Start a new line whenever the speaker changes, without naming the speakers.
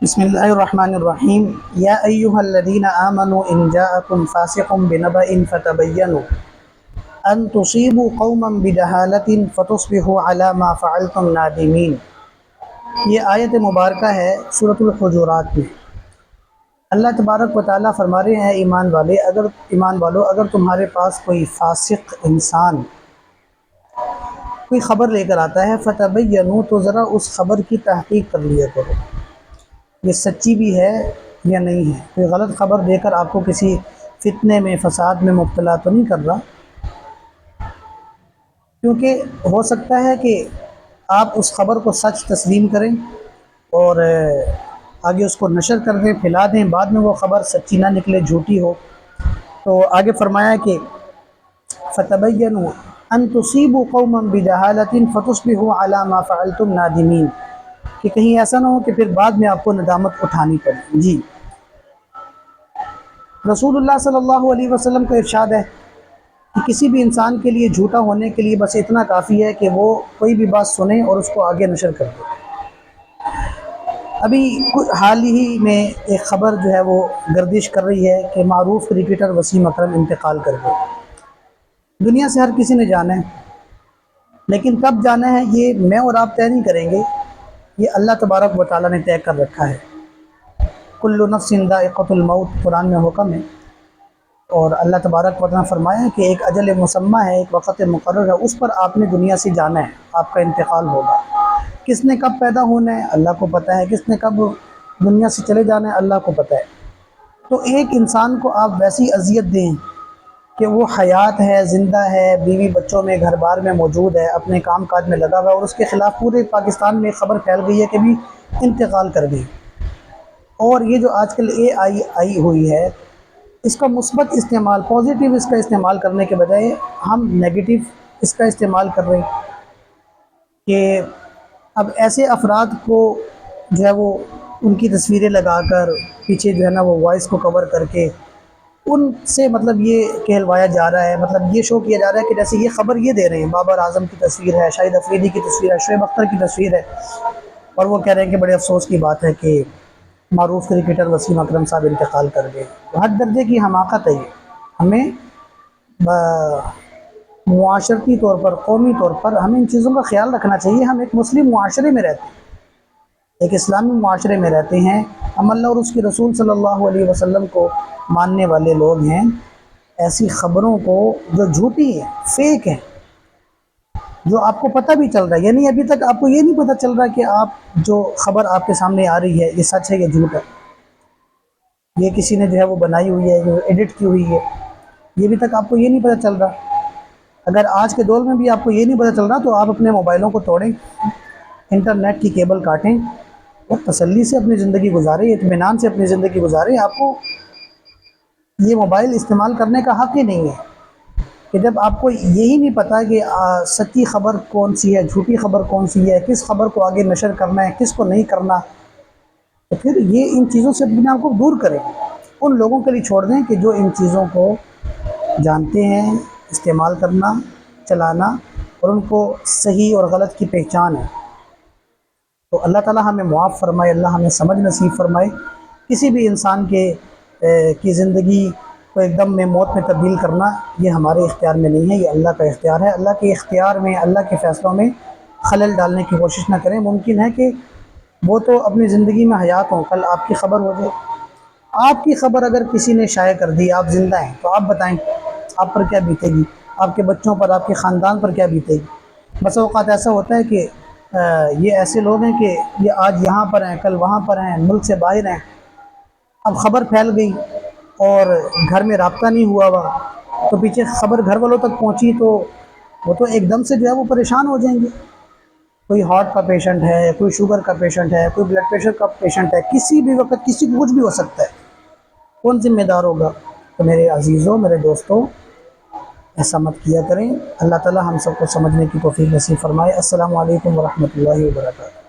بسم اللہ الرحمن الرحیم یا ایہا الذین آمنوا ان جاءکم فاسق بنبأ فتبینوا ان تصیبوا قوما بجہالۃ فتصبحوا علی ما فعلتم نادمین۔ یہ آیت مبارکہ ہے سورۃ الحجرات میں۔ اللہ تبارک و تعالیٰ فرما رہے ہیں ایمان والو اگر تمہارے پاس کوئی فاسق انسان کوئی خبر لے کر آتا ہے فتبینوا تو ذرا اس خبر کی تحقیق کر لیا کرو، یہ سچی بھی ہے یا نہیں ہے، کوئی غلط خبر دے کر آپ کو کسی فتنے میں فساد میں مبتلا تو نہیں کر رہا، کیونکہ ہو سکتا ہے کہ آپ اس خبر کو سچ تسلیم کریں اور آگے اس کو نشر کر دیں، پھیلا دیں، بعد میں وہ خبر سچی نہ نکلے، جھوٹی ہو۔ تو آگے فرمایا کہ فتبینوا ان تصیبوا قوما بجہالۃ فتصبحوا علی ما فعلتم نادمین، کہ کہیں ایسا نہ ہو کہ پھر بعد میں آپ کو ندامت اٹھانی پڑے۔ جی، رسول اللہ صلی اللہ علیہ وسلم کا ارشاد ہے کہ کسی بھی انسان کے لیے جھوٹا ہونے کے لیے بس اتنا کافی ہے کہ وہ کوئی بھی بات سنے اور اس کو آگے نشر کر دے۔ ابھی حال ہی میں ایک خبر جو ہے وہ گردش کر رہی ہے کہ معروف کرکٹر وسیم اکرم انتقال کر گئے۔ دنیا سے ہر کسی نے جانا ہے، لیکن کب جانا ہے یہ میں اور آپ طے نہیں کریں گے، یہ اللہ تبارک و تعالیٰ نے طے کر رکھا ہے۔ کل نفس ذائقۃ الموت قرآن میں حکم ہے، اور اللہ تبارک و تعالیٰ نے فرمایا ہے کہ ایک اجل مسمى ہے، ایک وقت مقرر ہے، اس پر آپ نے دنیا سے جانا ہے، آپ کا انتقال ہوگا۔ کس نے کب پیدا ہونا ہے اللہ کو پتہ ہے، کس نے کب دنیا سے چلے جانا ہے اللہ کو پتہ ہے۔ تو ایک انسان کو آپ ویسی اذیت دیں کہ وہ حیات ہے، زندہ ہے، بیوی بچوں میں گھر بار میں موجود ہے، اپنے کام کاج میں لگا ہوا ہے، اور اس کے خلاف پورے پاکستان میں خبر پھیل گئی ہے کہ بھی انتقال کر گئی۔ اور یہ جو آج کل اے آئی آئی ہوئی ہے، اس کا مثبت استعمال، پازیٹیو اس کا استعمال کرنے کے بجائے ہم نیگیٹو اس کا استعمال کر رہے ہیں کہ اب ایسے افراد کو جو ہے وہ ان کی تصویریں لگا کر پیچھے جو ہے نا وہ وائس کو کور کر کے ان سے مطلب یہ کہلوایا جا رہا ہے، مطلب یہ شو کیا جا رہا ہے کہ جیسے یہ خبر یہ دے رہے ہیں بابر اعظم کی تصویر ہے، شاہد افریدی کی تصویر ہے، شعیب اختر کی تصویر ہے، اور وہ کہہ رہے ہیں کہ بڑے افسوس کی بات ہے کہ معروف کرکٹر وسیم اکرم صاحب انتقال کر گئے۔ حد درجے کی حماقت ہے یہ۔ ہمیں معاشرتی طور پر، قومی طور پر ہمیں ان چیزوں کا خیال رکھنا چاہیے۔ ہم ایک مسلم معاشرے میں رہتے ہیں، ایک اسلامی معاشرے میں رہتے ہیں، ہم اللہ اور اس کے رسول صلی اللہ علیہ وسلم کو ماننے والے لوگ ہیں۔ ایسی خبروں کو جو جھوٹی ہیں، فیک ہیں، جو آپ کو پتہ بھی چل رہا ہے، یعنی ابھی تک آپ کو یہ نہیں پتہ چل رہا کہ آپ جو خبر آپ کے سامنے آ رہی ہے یہ سچ ہے یا جھوٹ ہے، یہ کسی نے جو ہے وہ بنائی ہوئی ہے، جو ایڈٹ کی ہوئی ہے، یہ بھی تک آپ کو یہ نہیں پتہ چل رہا۔ اگر آج کے دور میں بھی آپ کو یہ نہیں پتہ چل رہا تو آپ اپنے موبائلوں کو توڑیں، انٹرنیٹ کی کیبل کاٹیں اور تسلی سے اپنی زندگی گزاریں، اطمینان سے اپنی زندگی گزاریں۔ آپ کو یہ موبائل استعمال کرنے کا حق ہی نہیں ہے کہ جب آپ کو یہی نہیں پتہ کہ سچی خبر کون سی ہے، جھوٹی خبر کون سی ہے، کس خبر کو آگے نشر کرنا ہے، کس کو نہیں کرنا، تو پھر یہ ان چیزوں سے اپنے آپ کو دور کریں، ان لوگوں کے لیے چھوڑ دیں کہ جو ان چیزوں کو جانتے ہیں، استعمال کرنا، چلانا، اور ان کو صحیح اور غلط کی پہچان ہے۔ تو اللہ تعالیٰ ہمیں معاف فرمائے، اللہ ہمیں سمجھ نصیب فرمائے۔ کسی بھی انسان کی زندگی کو ایک دم میں موت میں تبدیل کرنا یہ ہمارے اختیار میں نہیں ہے، یہ اللہ کا اختیار ہے۔ اللہ کے اختیار میں، اللہ کے فیصلوں میں خلل ڈالنے کی کوشش نہ کریں۔ ممکن ہے کہ وہ تو اپنی زندگی میں حیات ہوں، کل آپ کی خبر ہو جائے۔ آپ کی خبر اگر کسی نے شائع کر دی، آپ زندہ ہیں، تو آپ بتائیں آپ پر کیا بیتے گی، آپ کے بچوں پر، آپ کے خاندان پر کیا بیتے گی۔ بس اوقات ایسا ہوتا ہے کہ یہ ایسے لوگ ہیں کہ یہ آج یہاں پر ہیں، کل وہاں پر ہیں، ملک سے باہر ہیں، اب خبر پھیل گئی اور گھر میں رابطہ نہیں ہوا تو پیچھے خبر گھر والوں تک پہنچی تو وہ تو ایک دم سے جو ہے وہ پریشان ہو جائیں گے۔ کوئی ہارٹ کا پیشنٹ ہے، کوئی شوگر کا پیشنٹ ہے، کوئی بلڈ پریشر کا پیشنٹ ہے، کسی بھی وقت کسی کو کچھ بھی ہو سکتا ہے، کون ذمہ دار ہوگا؟ تو میرے عزیزوں، میرے دوستوں، ایسا مت کیا کریں۔ اللہ تعالی ہم سب کو سمجھنے کی توفیق نصیب فرمائے۔ السلام علیکم ورحمۃ اللہ وبرکاتہ۔